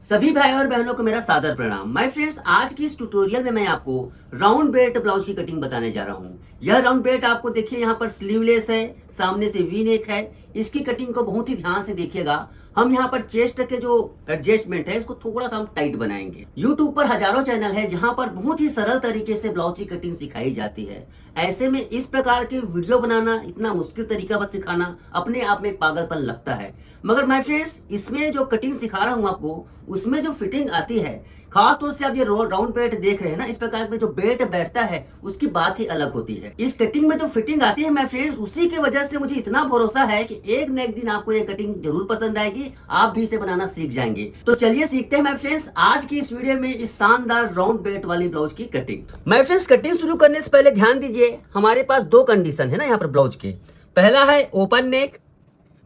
सभी भाई और बहनों को मेरा सादर प्रणाम। माय फ्रेंड्स, आज की इस ट्यूटोरियल में मैं आपको राउंड बेल्ट ब्लाउज की कटिंग बताने जा रहा हूँ। यह राउंड बेल्ट आपको देखिए यहाँ पर स्लीवलेस है, सामने से वी नेक है। इसकी कटिंग को बहुत ही ध्यान से देखिएगा। हम यहाँ पर चेस्ट के जो एडजस्टमेंट है इसको थोड़ा सा हम टाइट बनाएंगे। यूट्यूब पर हजारों चैनल है जहाँ पर बहुत ही सरल तरीके से ब्लाउज की कटिंग सिखाई जाती है। ऐसे में इस प्रकार के वीडियो बनाना, इतना मुश्किल तरीका बस सिखाना अपने आप में पागलपन लगता है। मगर माय फ्रेंड्स, इसमें जो कटिंग सिखा रहा हूँ आपको, उसमें जो फिटिंग आती है, खास तौर से आप ये राउंड बेल्ट देख रहे हैं ना, इस प्रकार में जो बेल्ट बैठता है उसकी बात ही अलग होती है। इस कटिंग में जो फिटिंग आती है माय फ्रेंड्स, उसी की वजह से मुझे इतना भरोसा है कि एक न एक दिन आपको ये कटिंग जरूर पसंद आएगी, आप भी इसे बनाना सीख जाएंगे। तो चलिए सीखते हैं माय फ्रेंड्स आज की इस वीडियो में इस शानदार राउंड बेल्ट वाली ब्लाउज की कटिंग। माय फ्रेंड्स, कटिंग शुरू करने से पहले ध्यान दीजिए, हमारे पास दो कंडीशन है ना यहाँ पर ब्लाउज के। पहला है ओपन नेक,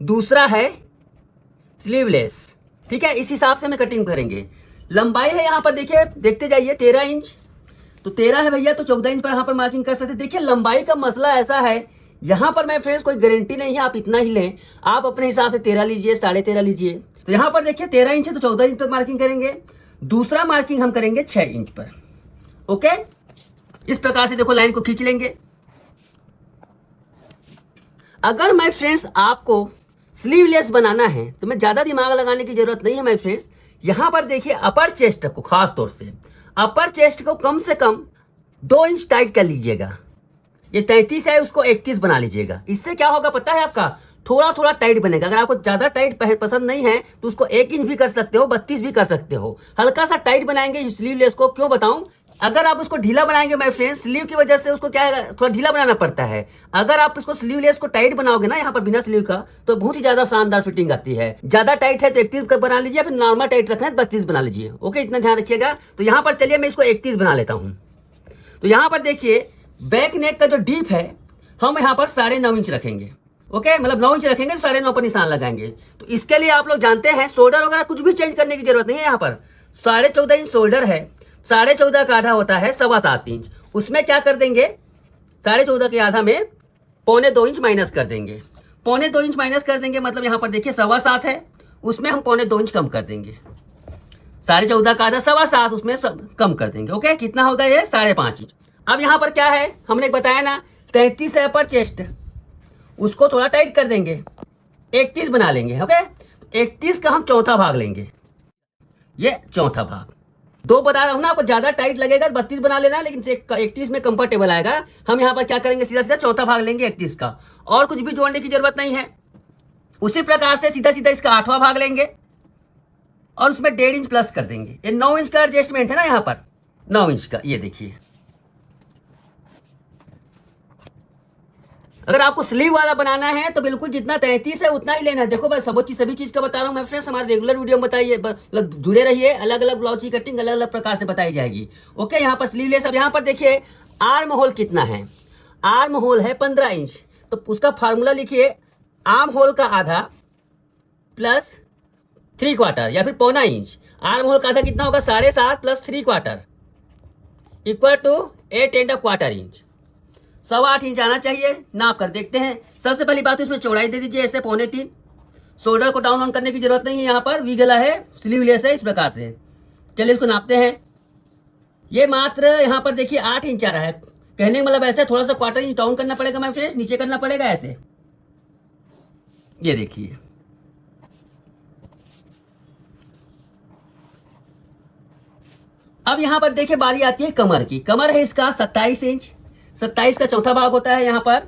दूसरा है स्लीवलेस। ठीक है, इस हिसाब से हमें कटिंग करेंगे। लंबाई है यहाँ पर देखिए, देखते जाइए 13 इंच, तो 13 है भैया, तो 14 इंच पर यहाँ पर मार्किंग कर सकते हैं। देखिए लंबाई का मसला ऐसा है, यहाँ पर मैं फ्रेंड्स कोई गारंटी नहीं है आप इतना ही लें, आप अपने हिसाब से 13 लीजिए, 13.5 लीजिए। तो यहाँ पर देखिए 13 इंच है तो 14 इंच पर मार्किंग करेंगे। दूसरा मार्किंग हम करेंगे 6 इंच पर। ओके, इस प्रकार से देखो लाइन को खींच लेंगे। अगर माय फ्रेंड्स आपको स्लीवलेस बनाना है तो मैं ज्यादा दिमाग लगाने की जरूरत नहीं है माय फ्रेंड्स। यहां पर देखिए अपर चेस्ट को, खास तौर से अपर चेस्ट को कम से कम 2 इंच टाइट कर लीजिएगा। ये 33 है, उसको 31 बना लीजिएगा। इससे क्या होगा पता है आपका, थोड़ा थोड़ा टाइट बनेगा। अगर आपको ज्यादा टाइट पसंद नहीं है तो उसको 1 इंच भी कर सकते हो, 32 भी कर सकते हो। हल्का सा टाइट बनाएंगे स्लीवलेस को। क्यों बताऊं, अगर आप उसको ढीला बनाएंगे माय फ्रेंड्स, स्लीव की वजह से उसको क्या है, थोड़ा ढीला बनाना पड़ता है। अगर आप इसको स्लीवलेस को टाइट बनाओगे ना यहाँ पर बिना स्लीव का, तो बहुत ही ज्यादा शानदार फिटिंग आती है। ज्यादा टाइट है तो 31 का बना लीजिए, फिर नॉर्मल टाइट रखना है 32 बना लीजिए। ओके, इतना ध्यान रखिएगा। तो यहाँ पर चलिए मैं इसको 31 बना लेता हूँ। तो यहाँ पर देखिए बैक नेक का जो डीप है हम यहाँ पर 9.5 इंच रखेंगे। ओके, मतलब 9 इंच रखेंगे तो 9.5 पर निशान लगाएंगे। तो इसके लिए आप लोग जानते हैं शोल्डर वगैरह कुछ भी चेंज करने की जरूरत नहीं है। यहाँ पर 14.5 इंच शोल्डर है, 14.5 का आधा होता है 7.25 इंच। उसमें क्या कर देंगे, 14.5 के आधा में 1.25 इंच माइनस कर देंगे। 1.25 इंच माइनस कर देंगे मतलब यहाँ पर देखिए 7.25 है, उसमें हम 1.25 इंच कम कर देंगे। 14.5 का आधा 7.25, उसमें कम कर देंगे। ओके, कितना होगा ये 5.5 इंच। अब यहाँ पर क्या है, हमने बताया ना 33 है अपर चेस्ट, उसको थोड़ा टाइट कर देंगे, 31 बना लेंगे। ओके, 31 का हम चौथा भाग लेंगे, ये चौथा भाग। 2 बता रहा हूं ना, आपको ज्यादा टाइट लगेगा 32 बना लेना, लेकिन 31 में कंफर्टेबल आएगा। हम यहाँ पर क्या करेंगे, सीधा सीधा चौथा भाग लेंगे 31 का, और कुछ भी जोड़ने की जरूरत नहीं है। उसी प्रकार से सीधा सीधा इसका 8वां भाग लेंगे और उसमें 1.5 इंच प्लस कर देंगे। ये 9 इंच का एडजस्टमेंट है ना, यहाँ पर 9 इंच का, ये देखिए। अगर आपको स्लीव वाला बनाना है तो बिल्कुल जितना 33 है उतना ही लेना है। देखो भाई सभी चीज का बता रहा हूँ मैं फ्रेंड्स, हमारे रेगुलर वीडियो में बताइए, जुड़े रहिए। अलग अलग ब्लाउज की कटिंग अलग अलग प्रकार से बताई जाएगी। ओके, यहाँ पर स्लीवलेस। अब यहाँ पर देखिए आर्म होल कितना है, आर्म होल है 15 इंच। तो उसका फार्मूला लिखिए, आर्म होल का आधा प्लस 3/4 या फिर 1.25 इंच। आर्म होल का आधा कितना होगा, 7.5 plus 3/4 equal to 8.25 inch. 8.25 inch आना चाहिए। नाप कर देखते हैं। सबसे पहली बात इसमें चौड़ाई दे दीजिए ऐसे 3.25। शोल्डर को डाउन ऑन करने की जरूरत नहीं है, यहाँ पर वी गला है, स्लीवलेस है, इस प्रकार से। चलिए इसको नापते हैं। ये मात्र यहाँ पर देखिए 8 इंच आ रहा है। कहने का मतलब ऐसे थोड़ा सा 1/4 इंच डाउन करना पड़ेगा मैं फ्रेंड्स, नीचे करना पड़ेगा ऐसे। ये देखिए, अब यहाँ पर देखिए बारी आती है कमर की। कमर है इसका 27 इंच, 27 का चौथा भाग होता है यहाँ पर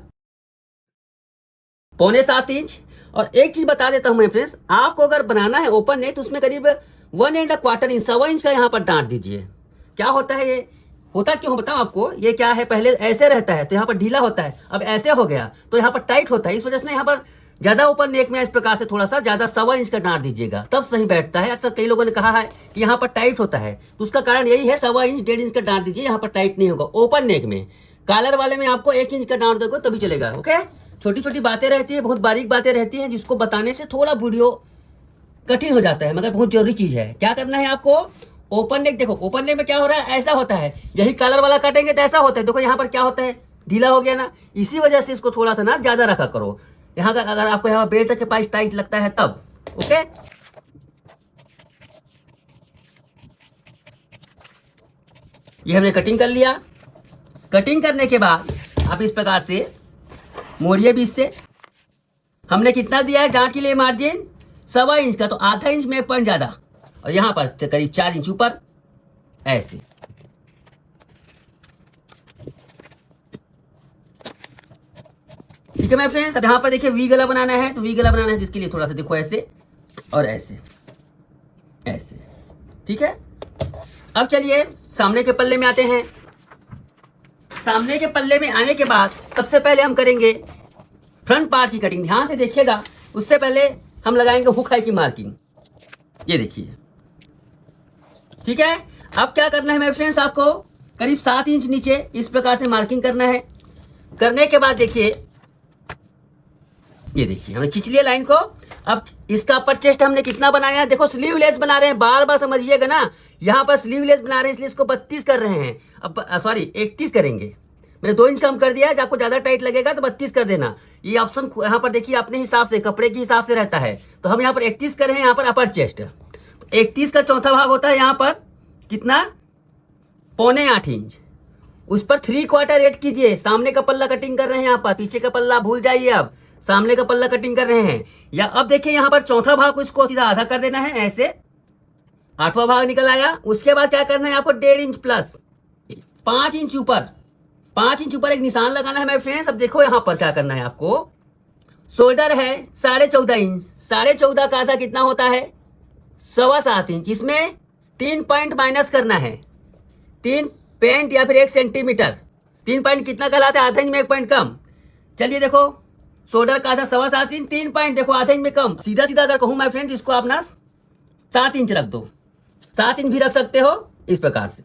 6.25 इंच। और एक चीज बता देता हूं मैं फ्रेंड्स, आपको अगर बनाना है ओपन नेक तो उसमें करीब 1.25 इंच, 1.25 इंच का यहाँ पर डांट दीजिए। क्या होता है ये, होता क्यों बताऊं आपको, ये क्या है, पहले ऐसे रहता है तो यहाँ पर ढीला होता है, अब ऐसे हो गया तो यहाँ पर टाइट होता है। इस वजह से यहाँ पर ज्यादा ओपन नेक में इस प्रकार से थोड़ा सा ज्यादा 1.25 इंच का डांट दीजिएगा, तब सही बैठता है। अक्सर कई लोगों ने कहा है कि यहाँ पर टाइट होता है, तो उसका कारण यही है, 1.25 इंच 1.5 इंच का डांट दीजिए, यहाँ पर टाइट नहीं होगा। ओपन नेक में, कॉलर वाले में आपको 1 इंच का डांट दोगे तभी चलेगा। ओके, छोटी छोटी बातें रहती है, बहुत बारीक बातें रहती हैं, जिसको बताने से थोड़ा वीडियो कठिन हो जाता है, मगर बहुत जरूरी चीज है। क्या करना है आपको, ओपन नेक देखो, ओपन नेक में क्या हो रहा है, ऐसा होता है। यही कॉलर वाला काटेंगे तो ऐसा होता है। देखो यहाँ पर क्या होता है, ढीला हो गया ना, इसी वजह से इसको थोड़ा सा ना ज्यादा रखा करो। यहाँ का अगर आपको यहाँ बेल्ट के पास टाइट लगता है तब। ओके, ये हमने कटिंग कर लिया। कटिंग करने के बाद आप इस प्रकार से मोड़िए बीच से। हमने कितना दिया है डांट के लिए मार्जिन 1.25 इंच का, तो आधा इंच में 1 पॉइंट ज्यादा, और यहाँ पर करीब 4 इंच ऊपर ऐसे। ठीक है मेरे फ्रेंड्स। अब यहाँ पर देखिए वी गला बनाना है, तो वी गला बनाना है जिसके लिए थोड़ा सा देखो ऐसे और ऐसे ऐसे। ठीक है, अब चलिए सामने के पल्ले में आते हैं। सामने के पल्ले में आने के बाद सबसे पहले हम करेंगे फ्रंट पार्ट की कटिंग। ध्यान से देखिएगा, उससे पहले हम लगाएंगे हुक हाई की मार्किंग। ये देखिए, ठीक है। अब क्या करना है मेरे फ्रेंड्स, आपको करीब 7 इंच नीचे इस प्रकार से मार्किंग करना है। करने के बाद देखिए, ये देखिए हमने खींच लिया लाइन को। अब इसका अपर चेस्ट हमने कितना बनाया है, देखो स्लीवलेस बना रहे हैं, बार बार समझिएगा ना। यहाँ पर स्लीवलेस बना रहे हैं इसलिए इसको 32 कर रहे हैं। अब सॉरी 31 करेंगे, मैंने 2 इंच कम कर दिया है। आपको ज्यादा टाइट लगेगा तो 32 कर देना। ये ऑप्शन यहाँ पर देखिए अपने हिसाब से, कपड़े के हिसाब से रहता है। तो हम यहाँ पर 31 कर रहे हैं। यहाँ पर अपर चेस्ट 31 का चौथा भाग होता है, यहाँ पर कितना 7.25 इंच। उस पर 3/4 ऐड कीजिए। सामने का पल्ला कटिंग कर रहे हैं, यहाँ पर पीछे का पल्ला भूल जाइए, अब सामने का पल्ला कटिंग कर रहे हैं। या अब देखिए यहाँ पर चौथा भाग को इसको सीधा आधा कर देना है ऐसे, 8वां भाग निकल आया। उसके बाद क्या करना है आपको 1.5 इंच प्लस 5 इंच ऊपर, 5 इंच ऊपर एक निशान लगाना है मेरे फ्रेंड्स। अब देखो यहाँ पर क्या करना है आपको, शोल्डर है 14.5 इंच, 14.5 का आधा कितना होता है 7.25 इंच। इसमें 3 पॉइंट माइनस करना है, 3 पॉइंट या फिर 1 सेंटीमीटर। 3 पॉइंट कितना कहलाता है, आधा इंच में 1 पॉइंट कम। चलिए देखो, शोल्डर का आधा 7.25 इंच, 3 पॉइंट देखो आधा इंच में कम। सीधा सीधा अगर कहूं मैं फ्रेंड्स, इसको आप ना 7 इंच रख दो। 7 इंच भी रख सकते हो इस प्रकार से,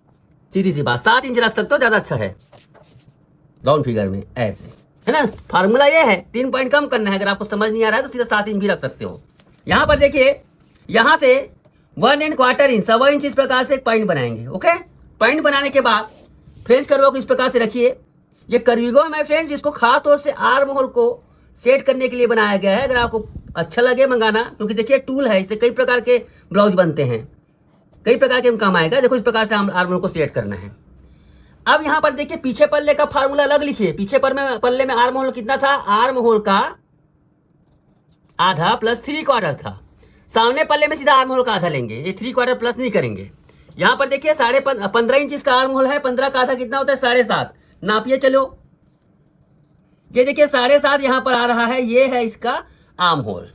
सीधी सी बात, 7 इंच रख सकते हो, ज्यादा अच्छा है राउंड फिगर में ऐसे, है ना। फार्मूला ये है, 3 पॉइंट कम करना है। अगर आपको समझ नहीं आ रहा है तो सीधा 7 इंच भी रख सकते हो। यहाँ पर देखिए, यहाँ से 1¼ इंच, 1.25 इंच इस प्रकार से एक पॉइंट बनाएंगे। ओके, पॉइंट बनाने के बाद फ्रेंच कर्व को इस प्रकार से रखिए। ये कर्विगो है फ्रेंड्स, इसको खास तौर से आर्म होल को सेट करने के लिए बनाया गया है। अगर आपको अच्छा लगे मंगाना, क्योंकि देखिए टूल है, इससे कई प्रकार के ब्लाउज बनते हैं, कई प्रकार के काम आएगा। देखो इस प्रकार से आर्म होल को सेट करना है। अब यहाँ पर देखिए पीछे पल्ले का फार्मूला अलग लिखिए। पीछे पल्ले में आर्म होल कितना था, आर्म होल का आधा प्लस 3/4 था। सामने पल्ले में सीधा आर्म होल का आधा लेंगे, ये 3/4 प्लस नहीं करेंगे। यहाँ पर देखिए 15.5 इंच इसका आर्म होल है, 15 का आधा कितना होता है 7.5। नापिए चलो, ये देखिए 7.5 यहाँ पर आ रहा है, ये है इसका आर्म होल।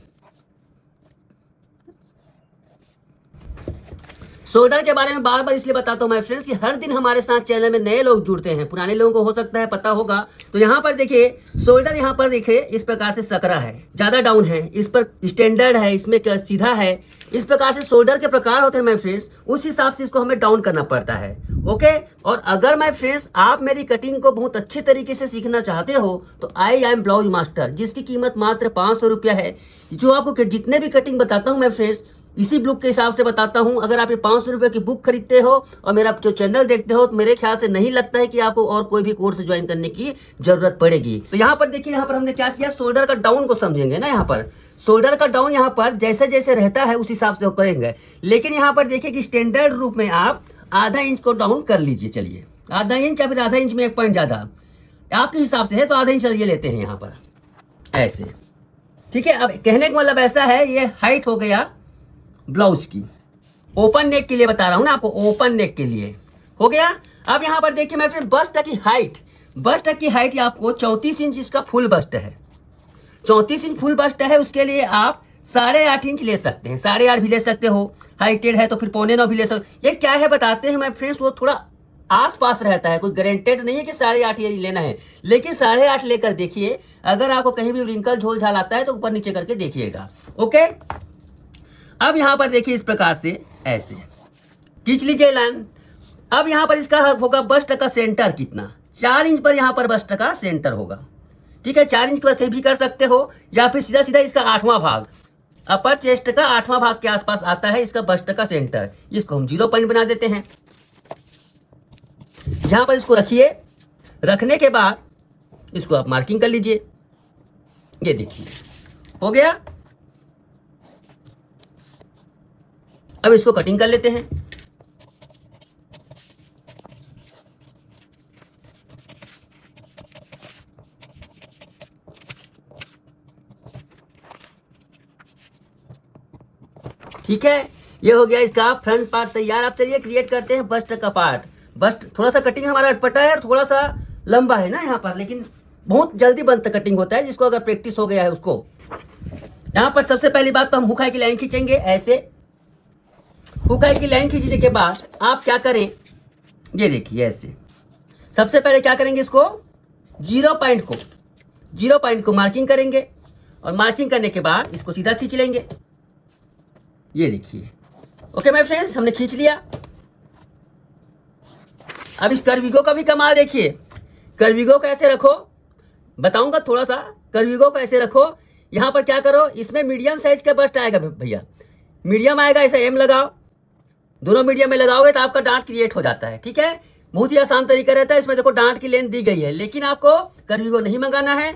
शोल्डर के बारे में बार बार इसलिए बताता हूं माय फ्रेंड्स कि हर दिन हमारे साथ चैनल में नए लोग जुड़ते हैं, पुराने लोगों को हो सकता है पता होगा। तो यहाँ पर देखिए शोल्डर, यहाँ पर देखिए इस प्रकार से सकरा है, ज्यादा डाउन है, इस पर स्टैंडर्ड है, इसमें सीधा है। इस प्रकार से शोल्डर के प्रकार होते हैं माय फ्रेंड्स, उस हिसाब से इसको हमें डाउन करना पड़ता है। ओके, और अगर माय फ्रेंड्स आप मेरी कटिंग को बहुत अच्छे तरीके से सीखना चाहते हो तो आई एम ब्लाउज मास्टर, जिसकी कीमत मात्र 500 रुपया है। जो आपको जितने भी कटिंग बताता हूँ माय फ्रेंड्स, इसी बुक के हिसाब से बताता हूं। अगर आप ये 500 रुपए की बुक खरीदते हो और मेरा जो चैनल देखते हो, तो मेरे ख्याल से नहीं लगता है कि आपको और कोई भी कोर्स ज्वाइन करने की जरूरत पड़ेगी। तो यहाँ पर देखिए, यहाँ पर हमने क्या किया, शोल्डर का डाउन को समझेंगे ना। यहाँ पर शोल्डर का डाउन यहाँ पर जैसे जैसे रहता है उस हिसाब से करेंगे। लेकिन यहाँ पर देखिए कि स्टैंडर्ड रूप में आप आधा इंच को डाउन कर लीजिए। चलिए आधा इंच या फिर आधा इंच में 1 पॉइंट ज्यादा आपके हिसाब से है, तो आधा इंच ये लेते हैं यहाँ पर ऐसे। ठीक है, अब कहने का मतलब ऐसा है, ये हाइट हो गया ब्लाउज की, ओपन नेक के लिए बता रहा हूं ना आपको, ओपन नेक के लिए हो गया। अब यहां पर देखिए मेरे फ्रेंड, बस्ट की हाइट, बस्ट की हाइट आपको 34 इंच इसका फुल बस्ट है, 34 इंच फुल बस्ट है। उसके लिए आप 8.5 इंच ले सकते हैं, 8.5 भी ले सकते हो। हाइटेड है तो फिर 9.25 भी ले सकते। ये क्या है बताते हैं मेरे फ्रेंड्स, वो थोड़ा आस पास रहता है, कोई गारंटेड नहीं है कि 8.5 ये लेना है, लेकिन 8.5 लेकर देखिए। अगर आपको कहीं भी रिंकल झोल झाल आता है तो ऊपर नीचे करके देखिएगा। ओके, अब यहां पर देखिए इस प्रकार से ऐसे खींच लीजिए लाइन। अब यहां पर इसका होगा बस्ट का सेंटर कितना, 4 इंच पर यहां पर बस्ट का सेंटर होगा। ठीक है, 4 इंच पर कहीं भी कर सकते हो, या फिर सीधा सीधा इसका 8वां भाग, अपर चेस्ट का 8वां भाग के आसपास आता है इसका बस्ट का सेंटर। इसको हम 0 पॉइंट बना देते हैं। यहां पर इसको रखिए, रखने के बाद इसको आप मार्किंग कर लीजिए। ये देखिए हो गया। अब इसको कटिंग कर लेते हैं। ठीक है, ये हो गया इसका फ्रंट पार्ट तैयार। आप चलिए क्रिएट करते हैं बस्ट का पार्ट। बस्ट थोड़ा सा कटिंग हमारा अटपटा है और थोड़ा सा लंबा है ना यहाँ पर, लेकिन बहुत जल्दी बनता कटिंग होता है जिसको अगर प्रैक्टिस हो गया है उसको। यहाँ पर सबसे पहली बात तो हम हुक हाई की लाइन खींचेंगे ऐसे। हुक हाई की लाइन खींचने के बाद आप क्या करें, ये देखिए ऐसे। सबसे पहले क्या करेंगे, इसको जीरो पॉइंट को मार्किंग करेंगे और मार्किंग करने के बाद इसको सीधा खींच लेंगे। ये देखिए, ओके माय फ्रेंड्स, हमने खींच लिया। अब इस कर्विगो का भी कमाल देखिए। कर्विगो को ऐसे रखो, बताऊंगा थोड़ा सा। कर्विगो को ऐसे रखो, यहाँ पर क्या करो, इसमें मीडियम साइज का बस्ट आएगा भैया, मीडियम आएगा, ऐसे एम लगाओ। दोनों मीडियम में लगाओगे तो आपका डांट क्रिएट हो जाता है। ठीक है, बहुत ही आसान तरीका रहता है। इसमें देखो डांट की लेंथ दी गई है, लेकिन आपको कर्विगो नहीं मंगाना है।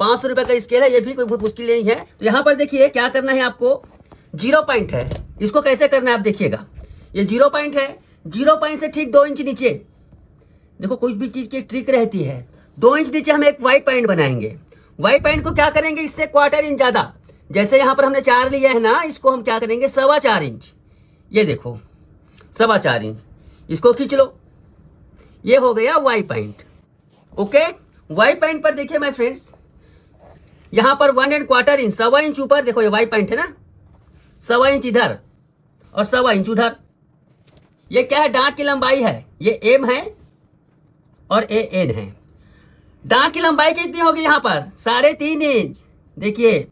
500 रुपए का स्केल है, ये भी कोई बहुत मुश्किल नहीं है। तो यहाँ पर देखिए क्या करना है आपको, जीरो पॉइंट है, इसको कैसे करना है आप देखिएगा। ये जीरो पॉइंट है, जीरो पॉइंट से ठीक 2 इंच नीचे, देखो कोई भी चीज की ट्रिक रहती है, 2 इंच नीचे हम एक वाई पॉइंट बनाएंगे। वाई पॉइंट को क्या करेंगे, इससे क्वार्टर इंच ज्यादा, जैसे यहाँ पर हमने 4 लिया है ना, इसको हम क्या करेंगे 4.25 इंच। ये देखो 4.25 इंच, इसको खींच लो। ये हो गया Y point. Okay, Y point पर देखिए माय फ्रेंड्स, यहाँ पर 1¼ इंच, 1.25 इंच ऊपर देखो, ये वाई पॉइंट है ना, 1.25 इंच इधर और 1.25 इंच उधर। ये क्या है, डांट की लंबाई है, ये एम है और ए एन है। डांट की लंबाई कितनी होगी यहाँ पर, 3.5 इंच। देखिए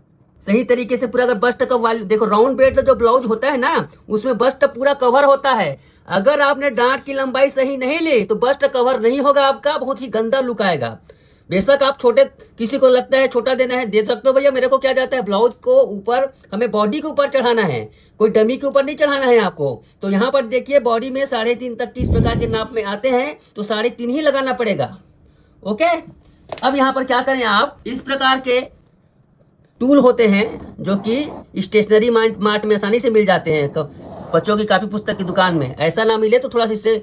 सही तरीके से पूरा, अगर बस्ट का वाल्यू देखो, राउंड बेल्ट जो ब्लाउज होता है ना, उसमें बस्ट पूरा कवर होता है। अगर आपने डांट की लंबाई सही नहीं ली तो बस्ट कवर नहीं होगा आपका, बहुत ही गंदा लुक आएगा। बेशक आप छोटे, किसी को लगता है छोटा देना है, दे सकते हो भैया, मेरे को क्या जाता है, ब्लाउज को ऊपर हमें बॉडी के ऊपर चढ़ाना है, कोई डमी के ऊपर नहीं चढ़ाना है आपको। तो यहाँ पर देखिए बॉडी में 3.5 तक की इस प्रकार के नाप में आते हैं, तो 3.5 ही लगाना पड़ेगा। ओके, अब यहाँ पर क्या करें आप, इस प्रकार के टूल होते हैं जो कि स्टेशनरी मार्ट में आसानी से मिल जाते हैं, बच्चों की कापी पुस्तक की दुकान में। ऐसा ना मिले तो थोड़ा सा इससे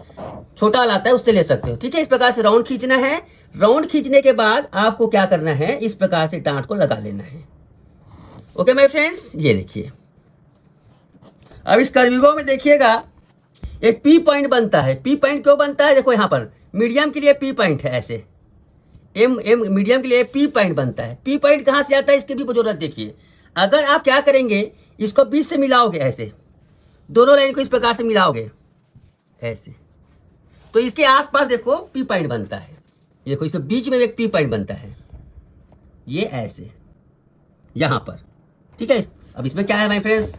छोटा वाला आता है, उससे ले सकते हो। ठीक है, इस प्रकार से राउंड खींचना है। राउंड खींचने के बाद आपको क्या करना है, इस प्रकार से डांट को लगा लेना है। ओके माय फ्रेंड्स, ये देखिए। अब इस कर्विगो में देखिएगा एक पी पॉइंट बनता है। पी पॉइंट क्यों बनता है, देखो यहाँ पर मीडियम के लिए पी पॉइंट है, ऐसे एम मीडियम के लिए पी पॉइंट बनता है। पी पॉइंट कहाँ से आता है, इसकी भी जरूरत देखिए। अगर आप क्या करेंगे, इसको बीच से मिलाओगे, ऐसे दोनों लाइन को इस प्रकार से मिलाओगे ऐसे, तो इसके आसपास देखो पी पॉइंट बनता है। देखो इसके बीच में एक पी पॉइंट बनता है, ये ऐसे यहाँ पर। ठीक है, अब इसमें क्या है माय फ्रेंड्स,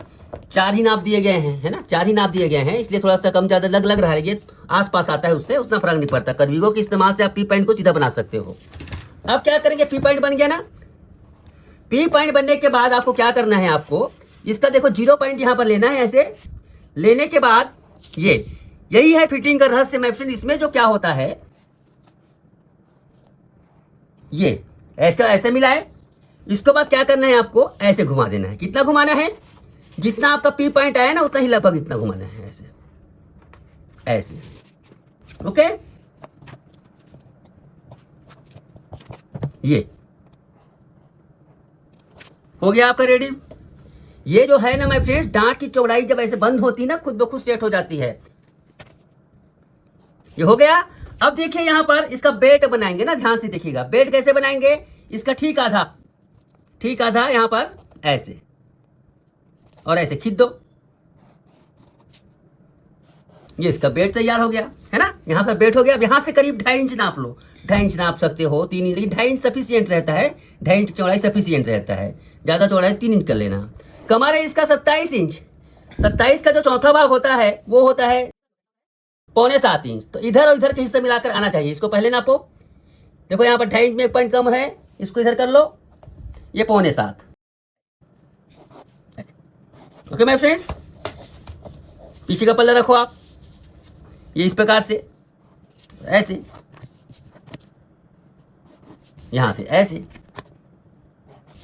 4 ही नाप दिए गए हैं, है ना, 4 ही नाप दिए गए हैं, इसलिए थोड़ा सा कम ज्यादा लग रहा है। ये आसपास आता है, उससे उतना फर्क नहीं पड़ता। कर्विगो के इस्तेमाल से आप पी पॉइंट को सीधा बना सकते हो। अब क्या करेंगे, पी पॉइंट बन गया ना। पी पॉइंट बनने के बाद आपको क्या करना है, आपको इसका देखो 0 पॉइंट यहाँ पर लेना है। ऐसे लेने के बाद यही है फिटिंग का रहस्य माय फ्रेंड। इसमें जो क्या होता है, ये ऐसे मिलाए, इसके बाद क्या करना है, आपको ऐसे घुमा देना है। कितना घुमाना है, जितना आपका पी पॉइंट आया ना उतना ही लगभग इतना घुमाना है, ऐसे ऐसे। ओके, ये हो गया आपका रेडी। ये जो है ना माय फ्रेंड्स, डांट की चौड़ाई जब ऐसे बंद होती है ना, खुद ब खुद सेट हो जाती है। ये हो गया। अब देखिए यहाँ पर इसका बेल्ट बनाएंगे ना, ध्यान से देखिएगा। बेल्ट कैसे बनाएंगे, इसका ठीक आधा यहाँ पर ऐसे और ऐसे खींच दो। ये इसका बेल्ट तैयार हो गया, है ना। यहाँ पर बेल्ट हो गया। अब यहाँ से करीब 2.5 इंच नाप लो। 2.5 इंच नाप सकते हो, 3 इंच, 2.5 इंच सफिशियंट रहता है। 2.5 इंच चौड़ाई सफिशियंट रहता है, ज्यादा चौड़ाई 3 इंच कर लेना। कमर है इसका 27 इंच। 27 का जो चौथा भाग होता है वो होता है 6.25 इंच। तो इधर और इधर के हिस्से मिलाकर आना चाहिए। इसको पहले नापो, देखो यहाँ पर 2.5 इंच में 1 पॉइंट कम है, इसको इधर कर लो, ये 6.25। ओके माय फ्रेंड्स, पीछे का पल्ला रखो आप, ये इस प्रकार से ऐसे, यहां से ऐसे।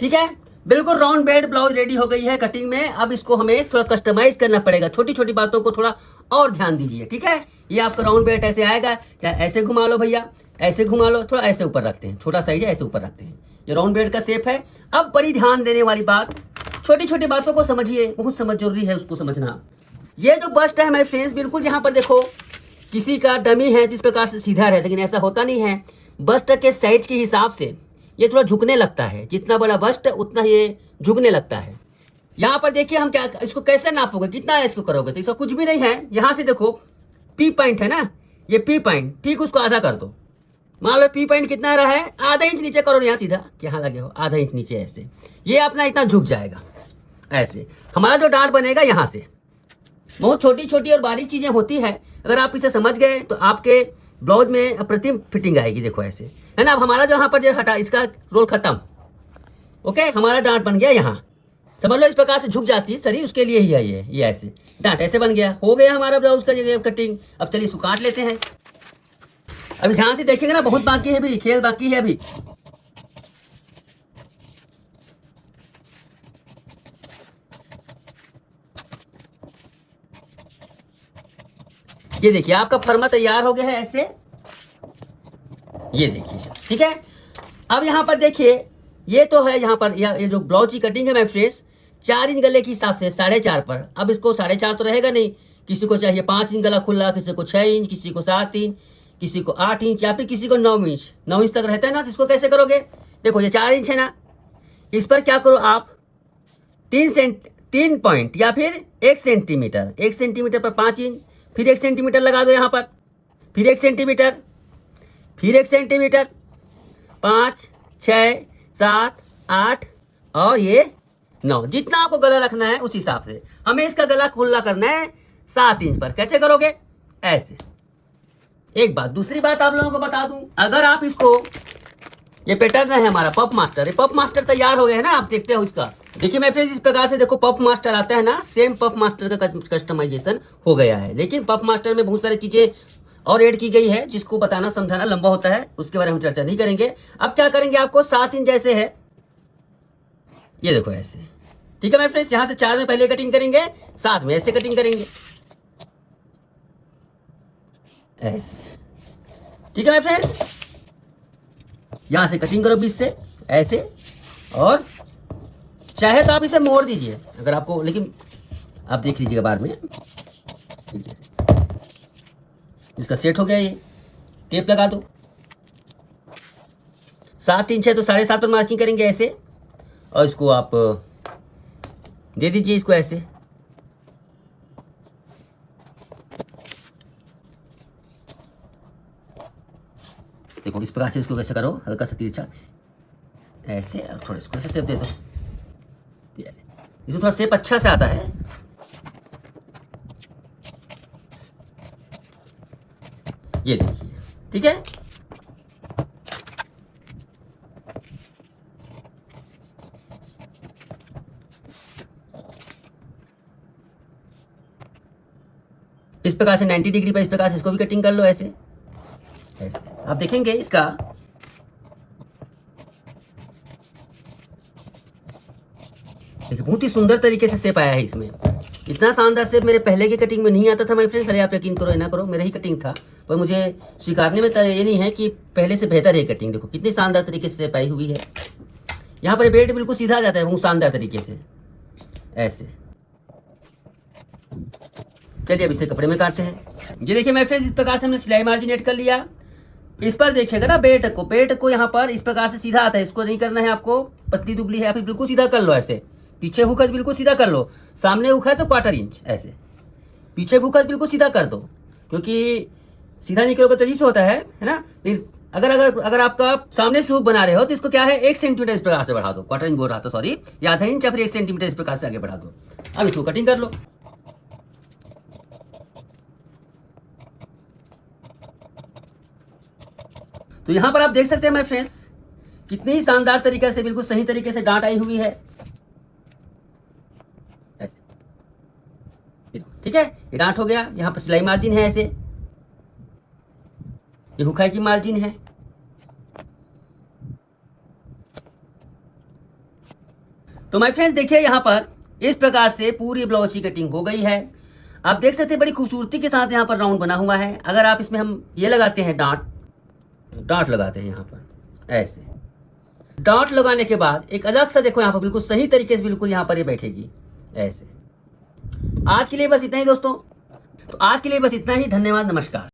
ठीक है, बिल्कुल राउंड बेल्ट ब्लाउज रेडी हो गई है कटिंग में। अब इसको हमें थोड़ा कस्टमाइज करना पड़ेगा, छोटी छोटी बातों को थोड़ा और ध्यान दीजिए। ठीक है, ये आपका राउंड बेल्ट ऐसे आएगा, चाहे ऐसे घुमा लो भैया, ऐसे घुमा लो, थोड़ा ऐसे ऊपर रखते हैं, छोटा साइज है ऐसे ऊपर रखते हैं। ये राउंड बेल्ट का शेप है। अब बड़ी ध्यान देने वाली बात, छोटी छोटी बातों को समझिए, बहुत समझ जरूरी है उसको समझना। ये जो बस्ट है माय फ्रेंड्स, बिल्कुल यहाँ पर देखो किसी का डमी है जिस प्रकार से सीधा है, लेकिन ऐसा होता नहीं है। बस्ट के साइज के हिसाब से ये थोड़ा झुकने लगता है, जितना बड़ा बस्ट उतना ये झुकने लगता है। यहाँ पर देखिए हम क्या इसको कैसे नापोगे, कितना है इसको करोगे, तो इसका कुछ भी नहीं है। यहाँ से देखो पी पॉइंट है ना, ये पी पॉइंट, ठीक, उसको आधा कर दो। मान लो पी पॉइंट कितना रहा है, आधा इंच नीचे करो, यहाँ सीधा यहाँ लगे हो आधा इंच नीचे, ऐसे ये अपना इतना झुक जाएगा। ऐसे हमारा जो डांट बनेगा यहाँ से। बहुत छोटी छोटी और बारीक चीजें होती है, अगर आप इसे समझ गए तो आपके ब्लाउज में अप्रतिम फिटिंग आएगी। देखो ऐसे है ना। अब हमारा जो यहाँ पर जो हटा, इसका रोल खत्म। ओके, हमारा डांट बन गया यहाँ, समझ लो इस प्रकार से झुक जाती है शरीर, उसके लिए ही है ये ऐसे डांट ऐसे बन गया। हो गया हमारा ब्लाउज का कटिंग। अब चलिए इसको काट लेते हैं। अभी ध्यान से देखिएगा ना, बहुत बाकी है अभी, खेल बाकी है अभी। ये देखिए आपका फर्मा तैयार हो गया है ऐसे, ये देखिए, ठीक है। अब यहाँ पर देखिए ये तो है यहाँ पर ये जो ब्लाउज की कटिंग है माय फ्रेंड्स, 4 इंच गले के हिसाब से 4.5 पर। अब इसको 4.5 तो रहेगा नहीं, किसी को चाहिए 5 इंच गला खुला, किसी को 6 इंच, किसी को 7 इंच, किसी को 8 इंच, या फिर किसी को 9 इंच। 9 इंच तक रहता है ना, तो इसको कैसे करोगे, देखो ये 4 इंच है ना, इस पर क्या करो आप 3 पॉइंट या फिर 1 सेंटीमीटर, 1 सेंटीमीटर पर 5 इंच, फिर 1 सेंटीमीटर लगा दो यहाँ पर, फिर 1 सेंटीमीटर, फिर 1 सेंटीमीटर, 5, 6, 7, 8 और ये 9। जितना आपको गला रखना है उस हिसाब से हमें इसका गला खुला करना है 7 इंच पर। कैसे करोगे, ऐसे। एक बात, दूसरी बात आप लोगों को बता दूं, अगर आप इसको, ये पैटर्न है हमारा पफ मास्टर, ये पफ मास्टर तैयार हो गया है ना, आप देखते हो इसका। देखिए मैं फ्रेंड्स इस प्रकार से देखो पफ मास्टर आता है ना, सेम पफ मास्टर का कस्टमाइजेशन हो गया है। लेकिन पफ मास्टर में बहुत सारी चीजें और ऐड की गई है, जिसको बताना समझाना लंबा होता है, उसके बारे में हम चर्चा नहीं करेंगे। अब क्या करेंगे, आपको 7 इंच जैसे है, ये देखो ऐसे, ठीक है मैं फ्रेंड्स। यहाँ से 4 में पहले कटिंग करेंगे, 7 में ऐसे कटिंग करेंगे, ऐसे, ठीक है मैं फ्रेंड्स। यहां से कटिंग करो 20 से ऐसे, और चाहे तो आप इसे मोड़ दीजिए अगर आपको, लेकिन आप देख लीजिएगा बाद में। इसका सेट हो गया, ये टेप लगा दो। 7 इंच है तो 7.5 पर मार्किंग करेंगे ऐसे, और इसको आप दे दीजिए इसको ऐसे। देखो इस प्रकार से इसको कैसे करो, हल्का सा तिरछा ऐसे, और थोड़ा इसको ऐसे शेप दे दो ऐसे, इसको थोड़ा शेप अच्छा से आता है। ये देखिए, ठीक है। इस प्रकार से 90 डिग्री पर इस प्रकार से इसको भी कटिंग कर लो ऐसे ऐसे। आप देखेंगे इसका देखिए बहुत ही सुंदर तरीके से शेप आया है इसमें। इतना शानदार शेप मेरे पहले की कटिंग में नहीं आता था माय फ्रेंड्स। अरे आप यकीन करो ना करो, मेरा ही कटिंग था, पर मुझे स्वीकारने में ये नहीं है कि पहले से बेहतर है कटिंग। देखो कितनी शानदार तरीके से शेप आई हुई है। यहाँ पर बेल्ट बिल्कुल सीधा आ जाता है बहुत शानदार तरीके से ऐसे। चलिए अब इसे कपड़े में काटते हैं। ये देखिए मेरे फ्रेंड्स इस प्रकार से हमने सिलाई मार्जिन ऐड कर लिया। इस पर देखिएगा ना बेल्ट को यहाँ पर इस प्रकार से सीधा आता है, इसको नहीं करना है आपको, पतली दुबली है या फिर बिल्कुल सीधा कर लो ऐसे। पीछे हुक बिल्कुल सीधा कर लो, सामने हुक है तो 1/4 इंच ऐसे, पीछे हुक बिल्कुल सीधा कर दो, क्योंकि सीधा नहीं करोगे तो अजीब से होता है ना। अगर आपका सामने से हुक बना रहे हो तो इसको क्या है 1 सेंटीमीटर इस प्रकार से बढ़ा दो, 1/4 इंच बोल रहा था सॉरी, या आधा इंच या फिर 1 सेंटीमीटर इस प्रकार से आगे बढ़ा दो। अब इसको कटिंग कर लो। तो यहां पर आप देख सकते हैं माय फ्रेंड्स कितनी ही शानदार तरीके से, बिल्कुल सही तरीके से डांट आई हुई है ऐसे, ठीक है। ये डांट हो गया। यहाँ पर सिलाई मार्जिन है ऐसे, ये हुकाई की मार्जिन है। तो माय फ्रेंड्स देखिए यहाँ पर इस प्रकार से पूरी ब्लाउज की कटिंग हो गई है। आप देख सकते हैं बड़ी खूबसूरती के साथ यहाँ पर राउंड बना हुआ है। अगर आप इसमें हम ये लगाते हैं डांट लगाते हैं यहाँ पर ऐसे, डॉट लगाने के बाद एक अलग सा देखो यहाँ पर बिल्कुल सही तरीके से बिल्कुल यहाँ पर ये बैठेगी ऐसे। आज के लिए बस इतना ही दोस्तों। तो आज के लिए बस इतना ही। धन्यवाद, नमस्कार।